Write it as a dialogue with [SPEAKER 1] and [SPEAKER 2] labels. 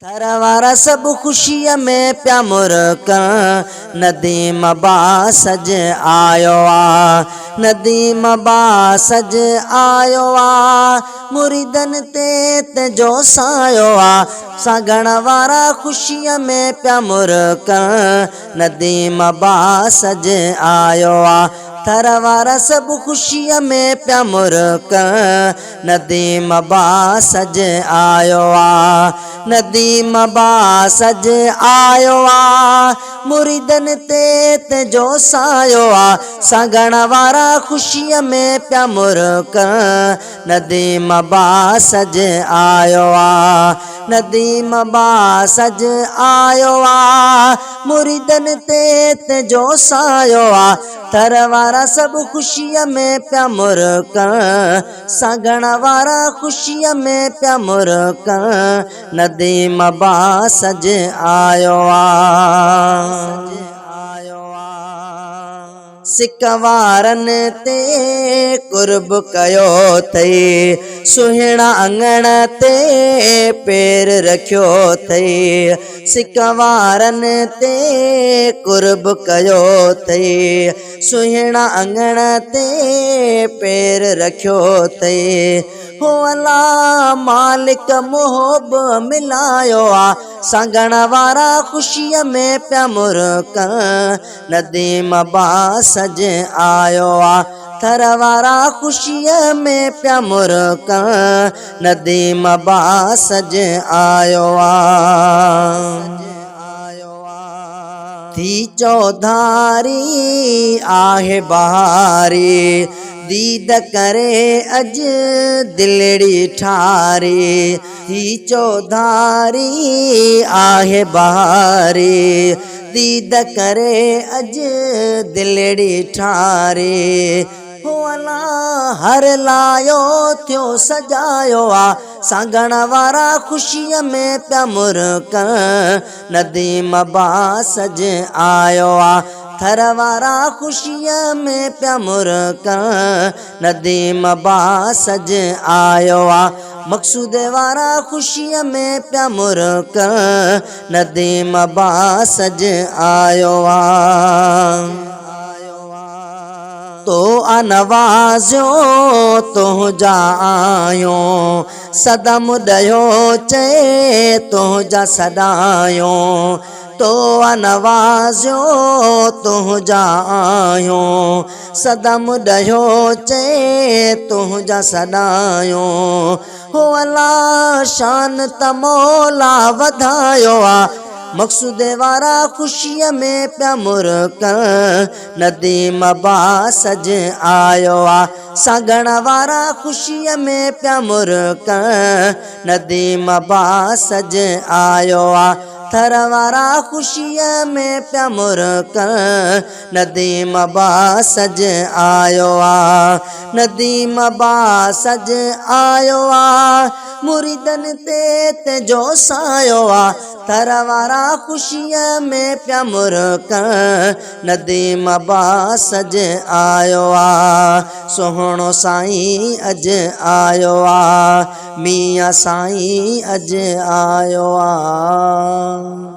[SPEAKER 1] थर वारा सब खुशीअ में प्या मुरकन, नदीम बा सज आयो आ, नदीम बा सज आयो आ, मुरीदन ते जो सायो आ, सागण वारा खुशीअ में प्या मुरकन, नदीम बा सज आयो आ। थर वारा सब खुशीअ में प्या मुरकन, नदीम बा सज आयो आ, नदीम बा सज आयो आ, मुरीदन ते जो सायो आ, सागण वारा खुशीअ में प्या मुरकन, नदीम बा सज आयो आ, नदीम बा सज आयो आ, मुरीदन ते जो सायो आ, थर वारा सब खुशीअ में प्या मुरकन, सागण वारा खुशीअ में प्या मुरकन, नदीम बा सज आयो आ। सिकवारन ते कुर्ब कयो थई, सुहिणा अंगण ते पैर रखियो थई, सिकवारन ते कुर्ब कयो थई, सुहिणा अंगण ते पैर रखियो थई, हो अल्लाह मालिक मोहब मिलायो आ, सागण वारा खुशीअ में प्या मुरकन, नदीम बा सज आयो आ, थर वारा खुशीअ में प्या मुरकन, नदीम बा सज आयो आ। थी चौधारी आहे बहारी, दीद करे अज दिलड़ी ठारी, थी चौधारी आहे बहारी, दीद करे अज दिलड़ी ठारी, हो अल्लाह हर लायो थियो सजायो आ, सागण वारा खुशीअ में प्या मुरकन, नदीम बा सज आयो आ, थर वारा खुशीअ में प्या मुरकन, नदीम बा सज आयो आ, मकसूद वारा खुशीअ में प्या मुरकन, नदीम बा सज आयो आ। तो नवाज़ियो तुंहिंजा आयो, सदा मुॾयो चए तुंहिंजा सदायो, तो नवाज़ियो तुंहिंजा आयो, सदा मुॾयो चए तुंहिंजा सदायो, हो अल्लाह शान त मौला वधायो आ, मकसूद वारा खुशीअ में प्या मुरकन, नदीम बा सज आयो आ, सागण वारा खुशीअ में प्या मुरकन, नदीम बा सज आयो आ, थर वारा खुशीअ में प्या मुरकन, नदीम बा सज आयो आ, नदीम बा सज आयो आ, मुरीदन ते जो सायो आ, थर वारा खुशीअ में प्या मुरकन, नदीम बा सज आयो आ, सोहणो साईं अज आयो आ, मियां साईं अज आयो आ।